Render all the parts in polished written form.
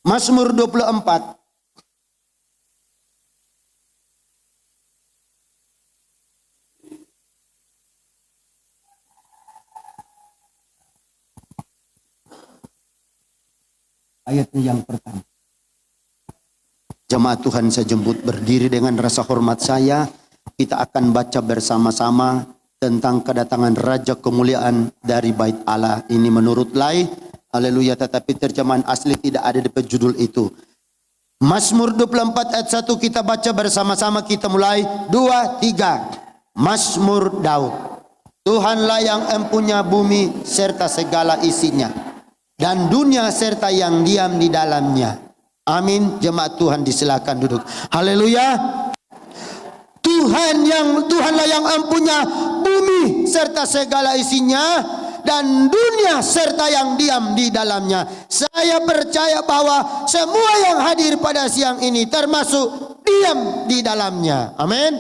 Mazmur 24. Ayatnya yang pertama. Jemaat Tuhan saya jemput berdiri dengan rasa hormat saya. Kita akan baca bersama-sama tentang kedatangan Raja Kemuliaan dari Bait Allah. Ini menurut Lai, haleluya, tetapi terjemahan asli tidak ada di judul itu. Mazmur 24 ayat 1 kita baca bersama-sama, kita mulai 2, 3. Mazmur Daud. Tuhanlah yang empunya bumi serta segala isinya, dan dunia serta yang diam di dalamnya. Amin. Jemaat Tuhan disilakan duduk. Haleluya. Tuhanlah yang empunya bumi serta segala isinya, dan dunia serta yang diam di dalamnya. Saya percaya bahwa semua yang hadir pada siang ini termasuk diam di dalamnya. Amin.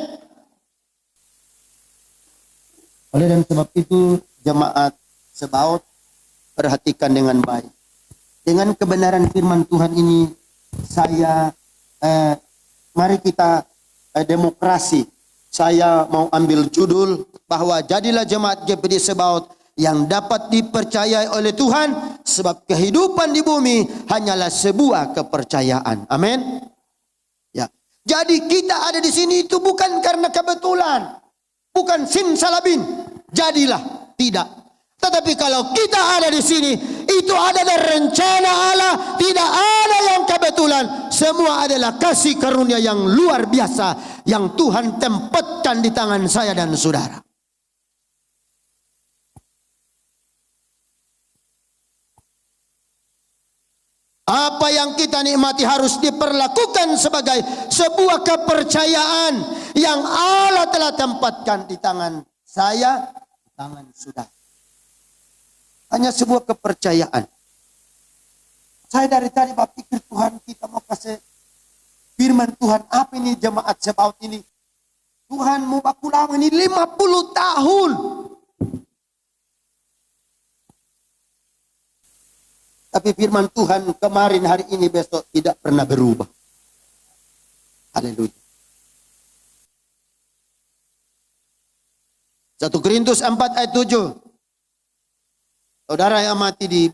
Oleh dan sebab itu jemaat Sebaot, perhatikan dengan baik. Dengan kebenaran firman Tuhan ini, mari kita demokrasi. Saya mau ambil judul bahwa jadilah jemaat GPD Sebaot yang dapat dipercayai oleh Tuhan, sebab kehidupan di bumi hanyalah sebuah kepercayaan. Amin. Ya. Jadi kita ada di sini itu bukan karena kebetulan, bukan simsalabim. Jadilah, tidak. Tetapi kalau kita ada di sini, itu ada dari rencana Allah, tidak ada yang kebetulan. Semua adalah kasih karunia yang luar biasa yang Tuhan tempatkan di tangan saya dan saudara. Apa yang kita nikmati harus diperlakukan sebagai sebuah kepercayaan yang Allah telah tempatkan di tangan saya, di tangan saudara. Hanya sebuah kepercayaan. Saya dari tadi berpikir, Tuhan, kita mau kasih firman Tuhan apa ini jemaat Sebaot ini. Tuhan mau baku lama ini 50 tahun. Tapi firman Tuhan kemarin, hari ini, besok tidak pernah berubah. Haleluya. 1 Korintus 4 ayat 7. Saudara yang mati di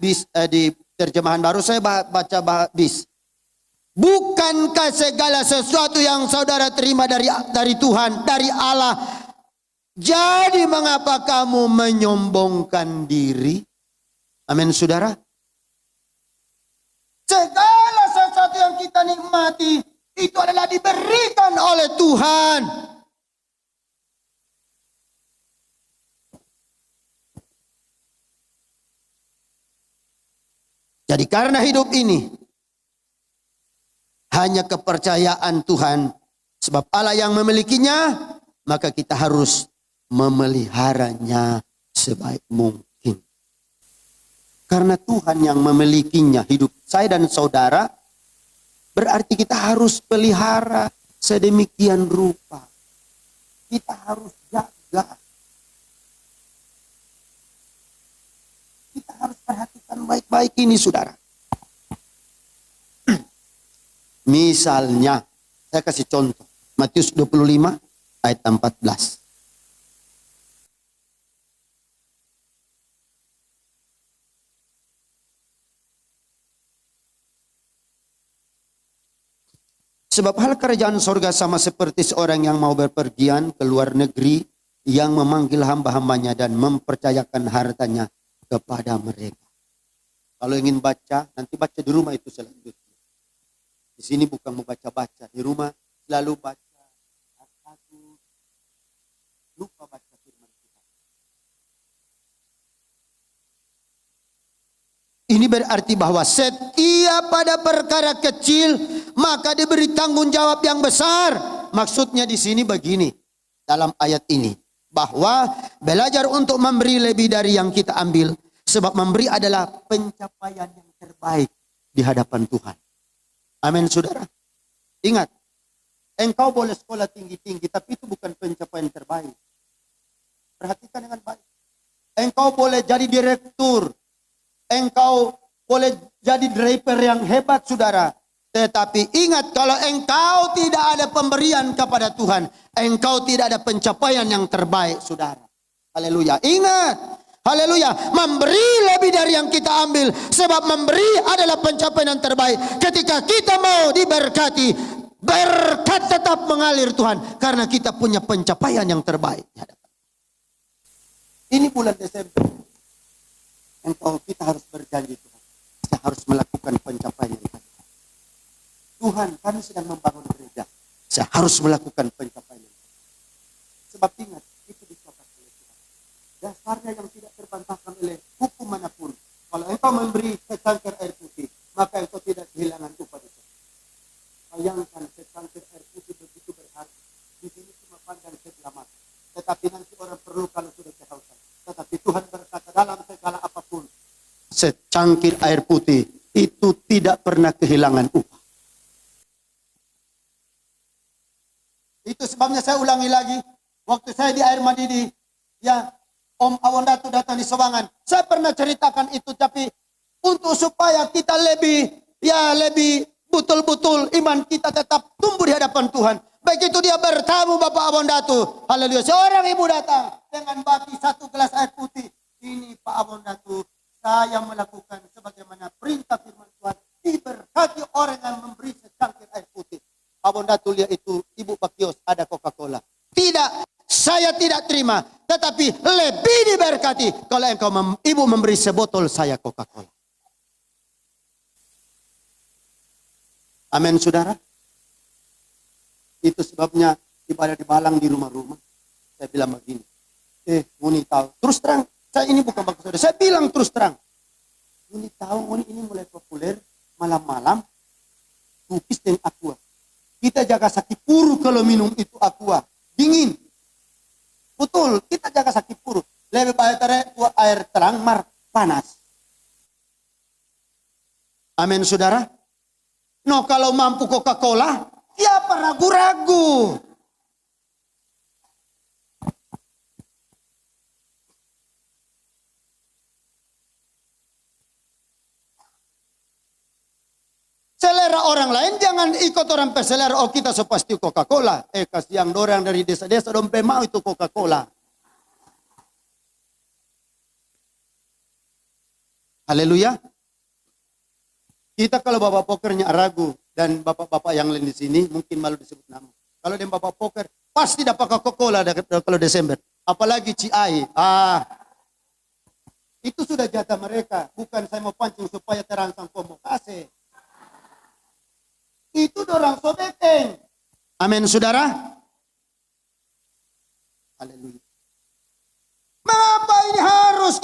terjemahan baru, saya baca bis. Bukankah segala sesuatu yang saudara terima dari Tuhan, dari Allah, jadi mengapa kamu menyombongkan diri? Amin, saudara. Segala sesuatu yang kita nikmati itu adalah diberikan oleh Tuhan. Jadi karena hidup ini hanya kepercayaan Tuhan, sebab Allah yang memilikinya, maka kita harus memeliharanya sebaik mungkin. Karena Tuhan yang memilikinya, hidup saya dan saudara, berarti kita harus pelihara sedemikian rupa. Kita harus jaga. Kita harus perhatikan baik-baik ini, saudara. Misalnya, saya kasih contoh. Matius 25 ayat 14. Sebab hal kerajaan sorga sama seperti seorang yang mau berpergian ke luar negeri, yang memanggil hamba-hambanya dan mempercayakan hartanya kepada mereka. Kalau ingin baca, nanti baca di rumah itu selanjutnya. Di sini bukan mau baca-baca, di rumah selalu baca satu, lupa baca firman Tuhan. Ini berarti bahwa setiap pada perkara kecil maka diberi tanggung jawab yang besar. Maksudnya di sini begini, dalam ayat ini, bahwa belajar untuk memberi lebih dari yang kita ambil, sebab memberi adalah pencapaian yang terbaik di hadapan Tuhan. Amin, saudara. Ingat, engkau boleh sekolah tinggi-tinggi, tapi itu bukan pencapaian terbaik. Perhatikan dengan baik. Engkau boleh jadi direktur, engkau boleh jadi driver yang hebat saudara. Tetapi ingat, kalau engkau tidak ada pemberian kepada Tuhan, engkau tidak ada pencapaian yang terbaik saudara. Haleluya. Ingat, haleluya, memberi lebih dari yang kita ambil. Sebab memberi adalah pencapaian yang terbaik. Ketika kita mau diberkati, berkat tetap mengalir Tuhan, karena kita punya pencapaian yang terbaik. Ini bulan Desember, kita harus berjanji Tuhan, kita harus melakukan pencapaian yang terbaik. Tuhan, kami sedang membangun gereja, saya harus melakukan pencapaian yang terbaik. Sebab ingat, itu dicatat oleh Tuhan. Dasarnya yang tidak terbantahkan oleh hukum manapun. Kalau engkau memberi secangkir air putih, maka engkau tidak kehilangan upah itu. Bayangkan secangkir air putih begitu berharga. Di sini cuma pandang sebelah mata. Tetapi nanti orang perlu kalau sudah kehausan. Tetapi Tuhan berkata dalam segala apapun, secangkir air putih itu tidak pernah kehilangan upah. Itu sebabnya saya ulangi lagi. Waktu saya di air mandi ya, Om Awandatu datang di Sewangan. Saya pernah ceritakan itu, tapi untuk supaya kita lebih betul-betul iman kita tetap tumbuh di hadapan Tuhan. Begitu dia bertamu Bapak Awandatu, haleluya, seorang ibu datang dengan baki 1 gelas air putih. Ini Pak Awandatu, saya melakukan sebagaimana perintah firman Tuhan. Diberkati orang yang memberi secangkir air putih. Awandatu lihat itu, Ibu Bakios ada Coca-Cola. Tidak, saya tidak terima. Tetapi lebih diberkati kalau engkau ibu memberi sebotol saya Coca-Cola. Amin saudara. Itu sebabnya ibadah di Balang di rumah-rumah. Saya bilang begini. Nguni tahu. Terus terang, saya ini bukan bagus saudara. Saya bilang terus terang. Nguni tahu, Nguni ini mulai populer malam-malam. Tupis dengan aqua. Kita jaga sakit puru kalau minum itu aqua. Dingin. Betul, kita jaga sakit puru. Lebih baik air terang, panas. Amin saudara. No, kalau mampu Coca-Cola, siapa ragu-ragu? Selera orang lain, jangan ikut orang peselera. Oh, kita so pasti Coca-Cola. Kasihan orang dari desa-desa dompe mau itu Coca-Cola. Haleluya. Kita kalau bapak pokernya ragu dan bapak-bapak yang lain di sini mungkin malu disebut nama. Kalau dia bapak poker pasti dapat Coca-Cola kalau Desember. Apalagi Ciai. Itu sudah jatah mereka. Bukan saya mau pancing supaya terangsang pemokase. Itu dorang sobekeng. Amin saudara. Haleluya. Mengapa ini harus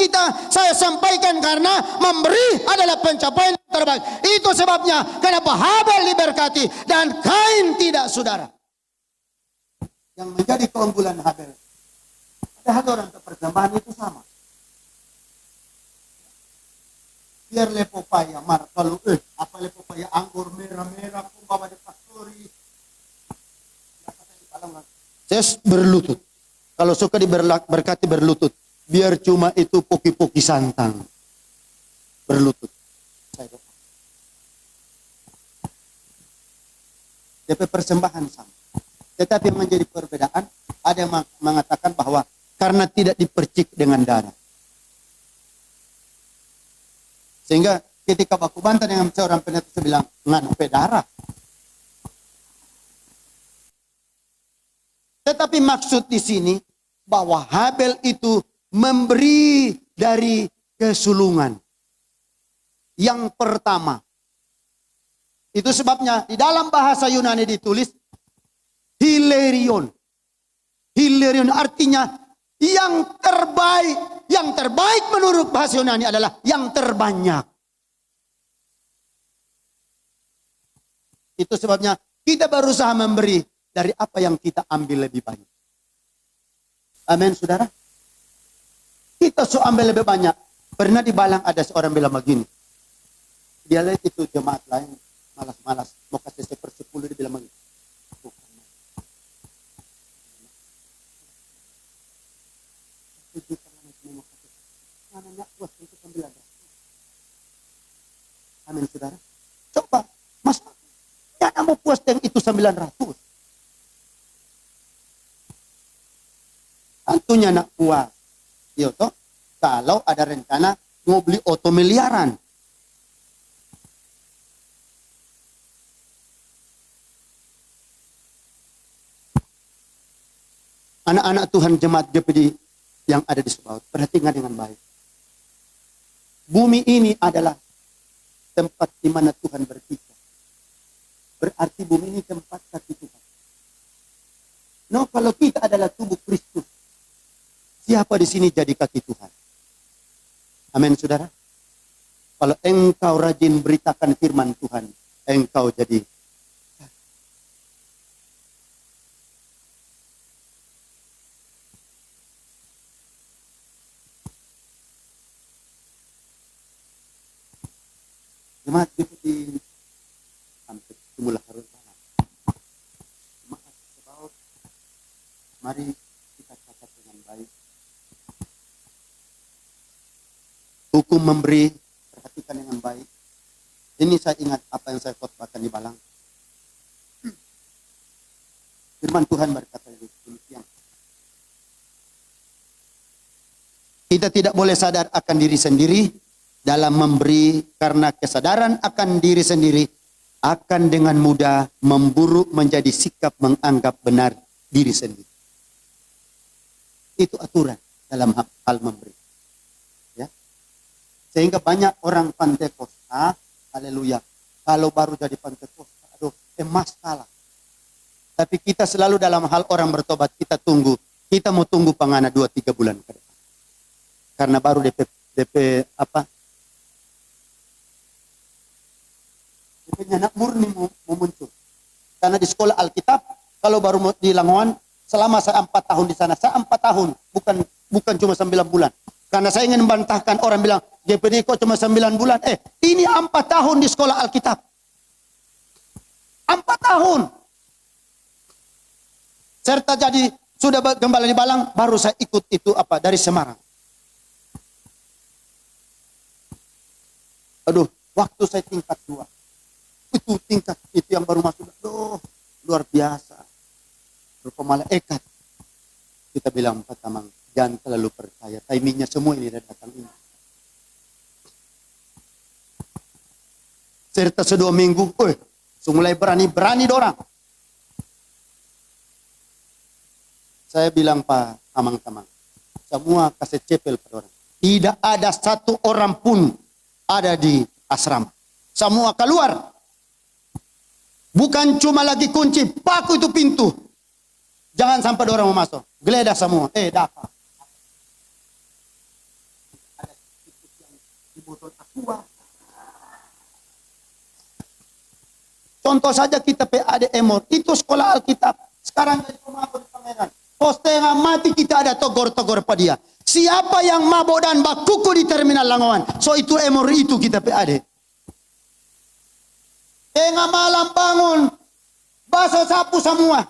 saya sampaikan? Karena memberi adalah pencapaian terbaik. Itu sebabnya kenapa Habel diberkati dan Kain tidak saudara. Yang menjadi keunggulan Habel. Padahal orang persembahan itu sama. Biar lepopaya mar kalau apa lepopaya anggur merah-merah pun bawa de pastori. Saya berlutut. Kalau suka diberkati berlutut. Biar cuma itu poki-poki santang. Berlutut. Saya doa. DP persembahan sama. Tetapi yang menjadi perbedaan, ada yang mengatakan bahwa karena tidak dipercik dengan darah. Sehingga ketika baku bantah dengan seorang pendeta saya bilang, nganu darah. Tetapi maksud di sini bahwa Habel itu memberi dari kesulungan. Yang pertama. Itu sebabnya di dalam bahasa Yunani ditulis hilerion. Hilerion artinya yang terbaik. Yang terbaik menurut bahasa Yunani adalah yang terbanyak. Itu sebabnya kita berusaha memberi dari apa yang kita ambil lebih banyak. Amin, saudara. Kita ambil lebih banyak. Pernah di Balang ada seorang bilang begini. Dia lihat itu jemaat lain malas-malas mau kasih 1/10 dia bilang begini. Amin, saudara. Coba, mas, jangan mau puas dengan itu 900. Tentunya nak puas. Iya toh, kalau ada rencana mau beli oto miliaran. Anak-anak Tuhan jemaat GPD yang ada di Sebaut, perhatikan dengan baik. Bumi ini adalah tempat di mana Tuhan berpijak. Berarti bumi ini tempat kaki Tuhan. No, kalau kita adalah tubuh Kristus, siapa di sini jadi kaki Tuhan? Amin, saudara. Kalau engkau rajin beritakan firman Tuhan, engkau jadi. Jemaat seperti hampir semula harus salah. Jemaat Sebaut, mari kita catat dengan baik. Hukum memberi, perhatikan dengan baik. Ini saya ingat apa yang saya khotbahkan di Balang. Firman Tuhan berkata demikian. Kita tidak boleh sadar akan diri sendiri dalam memberi, karena kesadaran akan diri sendiri akan dengan mudah memburuk menjadi sikap menganggap benar diri sendiri. Itu aturan dalam hal memberi. Ya. Sehingga banyak orang Pantekosta, haleluya, kalau baru jadi Pantekosta, aduh, masalah. Tapi kita selalu dalam hal orang bertobat, kita tunggu. Kita mau tunggu pangana 2-3 bulan ke depan. Karena baru DP apa? Anak murni mau muncul. Karena di sekolah Alkitab, kalau baru di Langoan, selama saya 4 tahun di sana, saya 4 tahun, bukan cuma 9 bulan. Karena saya ingin membantahkan orang bilang, GPD kok cuma 9 bulan. Ini 4 tahun di sekolah Alkitab. 4 tahun. Serta jadi, sudah gembala di Balang, baru saya ikut itu dari Semarang. Aduh, waktu saya tingkat 2. Itu tingkat itu yang baru masuk, luar biasa, berupa malaikat. Kita bilang Pak Tamang, jangan terlalu percaya, timingnya semua ini datang ini. Serta 2 minggu, mulai berani dorang. Saya bilang Pak Tamang, semua kasih cepel pada orang. Tidak ada 1 orang pun ada di asrama. Semua keluar. Bukan cuma lagi kunci, paku itu pintu. Jangan sampai orang mau masuk. Geledah semua. Dapat. Ada tikus yang di botol aqua. Contoh saja kita PAD Emor. Itu sekolah Alkitab. Sekarang jadi pemabuk di Pangeran. Setengah mati kita ada togor-togor pada dia. Siapa yang mabok dan bakuku di terminal Langoan? So itu Emor itu kita PAD. Tengah malam bangun, basuh sapu semua.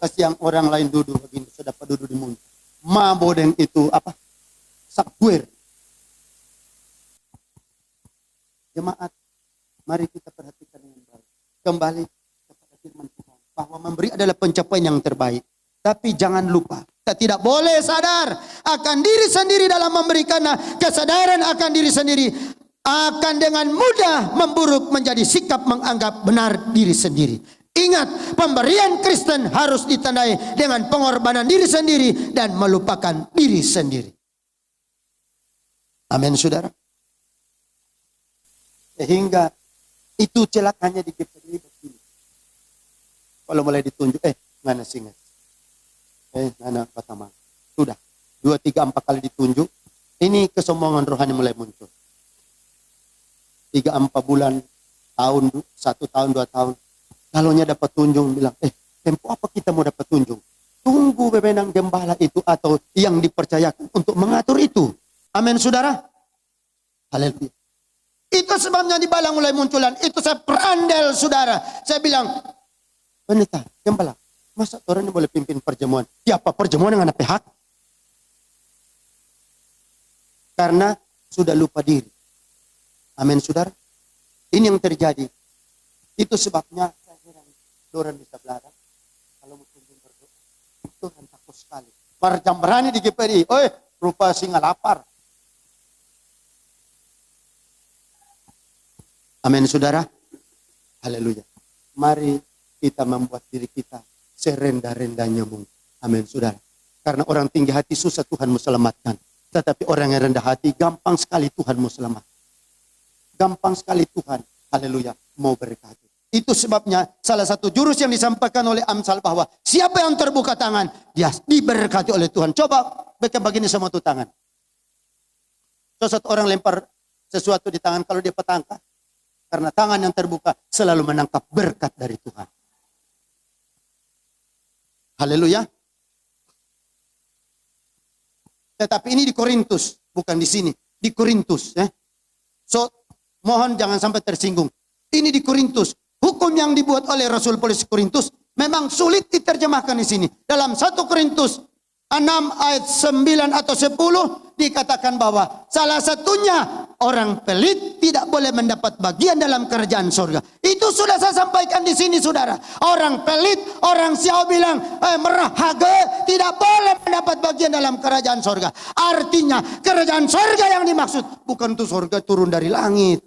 Kasih yang orang lain duduk begini, sudah dapat duduk di muntah. Mabodeng itu sakwer. Jemaat, mari kita perhatikan dengan baik. Kembali kepada firman Tuhan, bahwa memberi adalah pencapaian yang terbaik. Tapi jangan lupa, kita tidak boleh sadar akan diri sendiri dalam memberi, karena kesadaran akan diri sendiri akan dengan mudah memburuk menjadi sikap menganggap benar diri sendiri. Ingat, pemberian Kristen harus ditandai dengan pengorbanan diri sendiri dan melupakan diri sendiri. Amin, saudara. Sehingga itu celakanya di GPD begini. Kalau mulai ditunjuk, ngana singa. Ngana Patama. Sudah, 2, 3, 4 kali ditunjuk. Ini kesombongan rohani mulai muncul. 3-4 bulan, tahun, 1 tahun, 2 tahun. Kalaunya dapat tunjung, bilang, tempo apa kita mau dapat tunjung? Tunggu wewenang gembala itu atau yang dipercayakan untuk mengatur itu. Amin, saudara. Haleluya. Itu sebabnya di Balang mulai munculan. Itu saya perandel, saudara. Saya bilang, pendeta, gembala, masa orang ini boleh pimpin perjamuan? Siapa perjamuan dengan pihak? Karena sudah lupa diri. Amin, saudara. Ini yang terjadi. Itu sebabnya saya heran. Orang di sebelah kalau mau kunjung berdoa, Tuhan takut sekali. Marjam berani di GPRI. Rupa singa lapar. Amin, saudara. Haleluya. Mari kita membuat diri kita serendah-rendahnya mungkin. Amin, saudara. Karena orang tinggi hati susah Tuhan mau selamatkan. Tetapi orang yang rendah hati gampang sekali Tuhan mau selamatkan. Gampang sekali Tuhan, haleluya, mau berkati. Itu sebabnya salah satu jurus yang disampaikan oleh Amsal bahwa siapa yang terbuka tangan, dia diberkati oleh Tuhan. Coba bagian begini semua tuh tangan. So, satu orang lempar sesuatu di tangan, kalau dia petangka, karena tangan yang terbuka selalu menangkap berkat dari Tuhan. Haleluya. Tetapi ini di Korintus, bukan di sini. Di Korintus. So, mohon jangan sampai tersinggung. Ini di Korintus. Hukum yang dibuat oleh Rasul Paulus Korintus memang sulit diterjemahkan di sini. Dalam 1 Korintus 6 ayat 9 atau 10 dikatakan bahwa salah satunya orang pelit tidak boleh mendapat bagian dalam kerajaan surga. Itu sudah saya sampaikan di sini, saudara. Orang pelit, orang Siau bilang merahage tidak boleh mendapat bagian dalam kerajaan surga. Artinya kerajaan surga yang dimaksud bukan itu surga turun dari langit.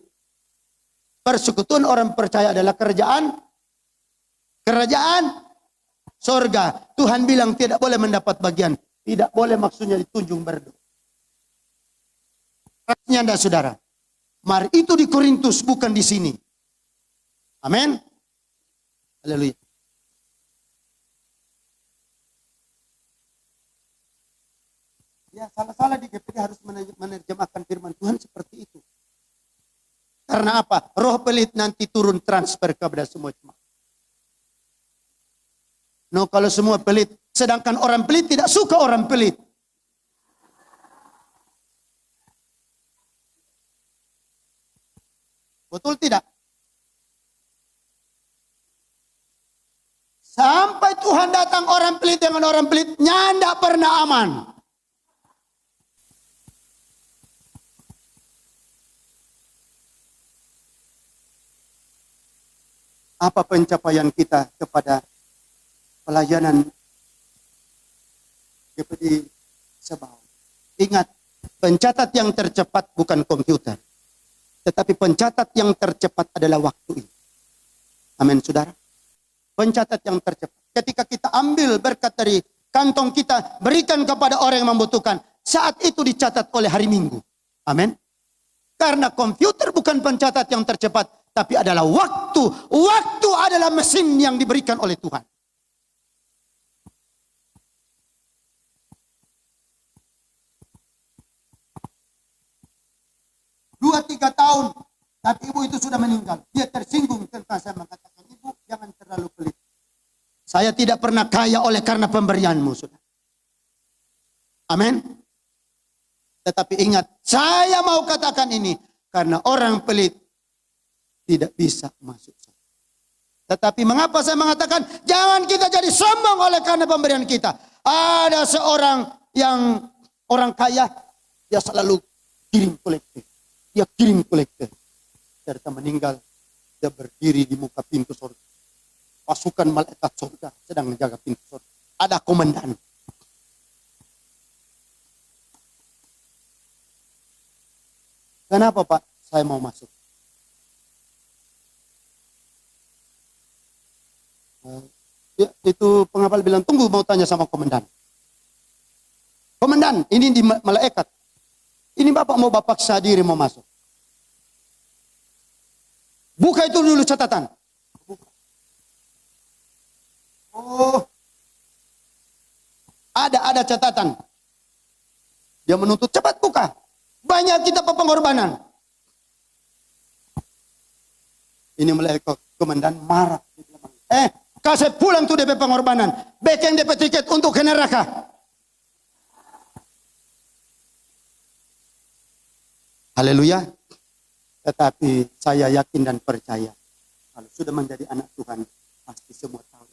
Persekutuan orang percaya adalah kerajaan surga. Tuhan bilang tidak boleh mendapat bagian. Tidak boleh maksudnya ditunjung berdoa. Artinya anda saudara. Mari itu di Korintus bukan di sini. Amin. Haleluya. Ya salah-salah di GPD harus menerjemahkan firman Tuhan seperti itu. Karena apa? Roh pelit nanti turun transfer kepada semua jemaat. No, kalau semua pelit. Sedangkan orang pelit tidak suka orang pelit. Betul tidak? Sampai Tuhan datang orang pelit dengan orang pelitnya tidak pernah aman. Apa pencapaian kita kepada pelayanan GPD Sebaut? Ingat, pencatat yang tercepat bukan komputer. Tetapi pencatat yang tercepat adalah waktu ini. Amin, saudara. Pencatat yang tercepat. Ketika kita ambil berkat dari kantong kita, berikan kepada orang yang membutuhkan. Saat itu dicatat oleh hari Minggu. Amin. Karena komputer bukan pencatat yang tercepat, tapi adalah waktu. Waktu adalah mesin yang diberikan oleh Tuhan. Dua, 3 tahun, tapi ibu itu sudah meninggal. Dia tersinggung tentang saya mengatakan, ibu jangan terlalu pelit. Saya tidak pernah kaya oleh karena pemberianmu, saudara. Amin. Tetapi ingat, saya mau katakan ini, karena orang pelit tidak bisa masuk. Tetapi mengapa saya mengatakan, jangan kita jadi sombong oleh karena pemberian kita. Ada seorang yang orang kaya, dia selalu kirim kolektif. Dia kirim kolektor. Serta meninggal. Dia berdiri di muka pintu surga. Pasukan malaikat surga sedang menjaga pintu surga. Ada komandan. Kenapa Pak? Saya mau masuk. Itu penghafal bilang, tunggu mau tanya sama komandan. Komandan, ini di malaikat. Ini Bapak mau Bapak sadiri mau masuk. Buka itu dulu catatan. Buka. Oh. Ada catatan. Dia menuntut cepat buka. Banyak kita pengorbanan. Ini mulai komandan marah. Kasih pulang tuh DP pengorbanan. Beken DP tiket untuk ke neraka. Haleluya. Tetapi saya yakin dan percaya, kalau sudah menjadi anak Tuhan, pasti semua tahu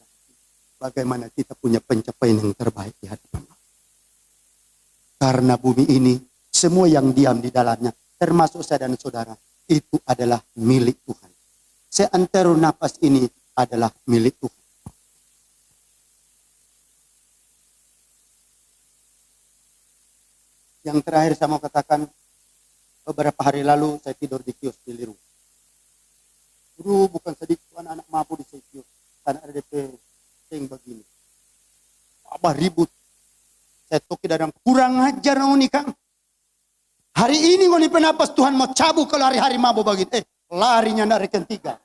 bagaimana kita punya pencapaian yang terbaik di hadapan Allah. Karena bumi ini, semua yang diam di dalamnya, termasuk saya dan saudara, itu adalah milik Tuhan. seantero napas ini adalah milik Tuhan. Yang terakhir saya mau katakan, beberapa hari lalu saya tidur di kios di Liru. Guru bukan sedikit anak-anak mabuk di kios. Karena ada DP yang begini. Abah ribut. Saya toki dari kurang ajar nih Kang. Hari ini ngoni penapas Tuhan mau cabut kalau hari-hari mabuk begitu. Larinya nak reken 3.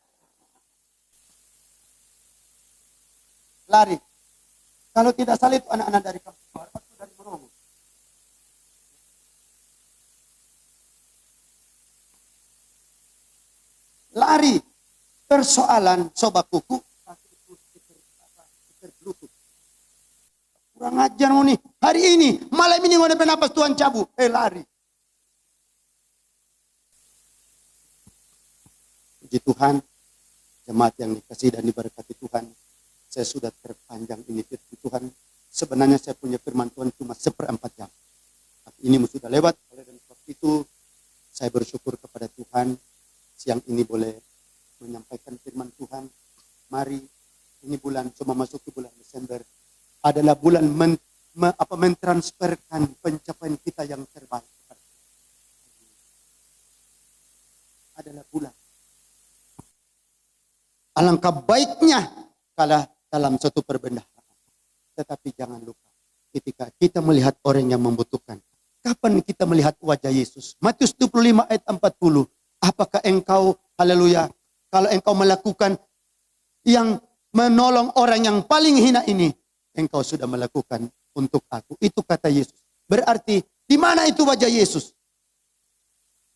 Lari. Kalau tidak salah itu anak-anak dari kampung barat atau dari Meromo. Lari. Persoalan sobat kuku. Kurang ajar nih. Hari ini, malam ini ngoni penapas Tuhan cabut. Lari. Puji Tuhan, jemaat yang dikasih dan diberkati Tuhan. Saya sudah terpanjang ini firman Tuhan. Sebenarnya saya punya firman Tuhan cuma 1/4 jam. Tapi ini sudah lewat. Oleh sebab itu, saya bersyukur kepada Tuhan. Siang ini boleh menyampaikan firman Tuhan. Mari, ini bulan, cuma masuk ke bulan Desember. Adalah bulan mentransferkan pencapaian kita yang terbaik. Adalah bulan. Alangkah baiknya kalau dalam suatu perbendaharaan. Tetapi jangan lupa, ketika kita melihat orang yang membutuhkan, kapan kita melihat wajah Yesus? Matius 25 ayat 40. Apakah engkau, haleluya, kalau engkau melakukan yang menolong orang yang paling hina ini, engkau sudah melakukan untuk aku. Itu kata Yesus. Berarti, di mana itu wajah Yesus?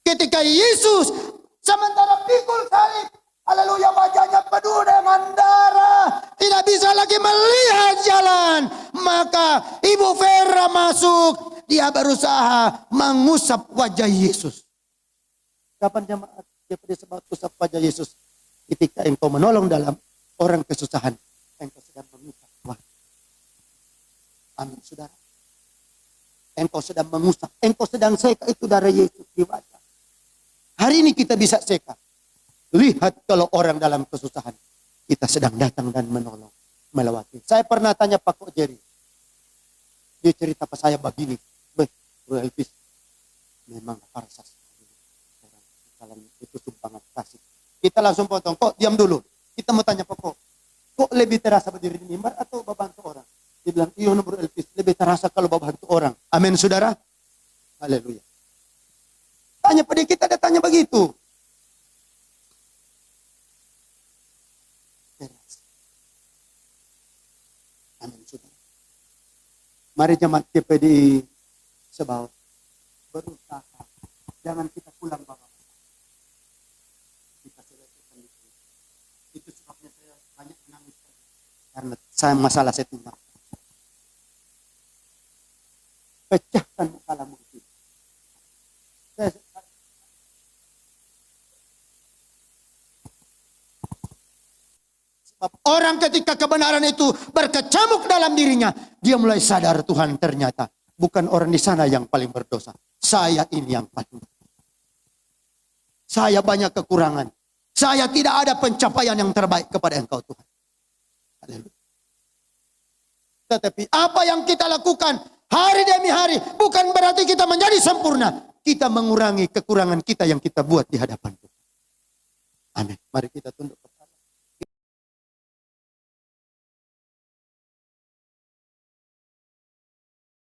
Ketika Yesus sementara pikul salib, haleluya, wajahnya penuh dengan darah. Tidak bisa lagi melihat jalan. Maka Ibu Vera masuk. Dia berusaha mengusap wajah Yesus. Kapan jemaat dia sebab usap wajah Yesus? Ketika engkau menolong dalam orang kesusahan, engkau sedang mengusap wajah. Amin, saudara. Engkau sedang mengusap. Engkau sedang seka itu darah Yesus di wajah. Hari ini kita bisa seka. Lihat kalau orang dalam kesusahan, kita sedang datang dan menolong, melewati. Saya pernah tanya Pak Kok Jerry. Dia cerita ke saya begini. Bro Elvis, memang parsa sekali. Orang dalam itu sumbangan kasih. Kita langsung potong. Kok diam dulu. Kita mau tanya Pak Kok. Kok lebih terasa berdiri di mimbar atau membantu orang? Dia bilang, iya Bro Elvis, lebih terasa kalau membantu orang. Amin, saudara. Haleluya. Tanya pada kita, ada tanya begitu. Amin, saudara. Mari jemaat GPDI Sebaut berusaha. Jangan kita pulang Bapak. Kita selesaikan itu. Itu sebabnya saya banyak menangis. Karena saya masalah saya tinggal. Pecahkan kepalamu itu. Sebab orang ketika kebenaran itu berkecamuk dalam dirinya, dia mulai sadar Tuhan ternyata bukan orang di sana yang paling berdosa. Saya ini yang paling berdosa. Saya banyak kekurangan. Saya tidak ada pencapaian yang terbaik kepada Engkau Tuhan. Haleluya. Tetapi apa yang kita lakukan hari demi hari bukan berarti kita menjadi sempurna. Kita mengurangi kekurangan kita yang kita buat di hadapan Tuhan. Amin. Mari kita tunduk.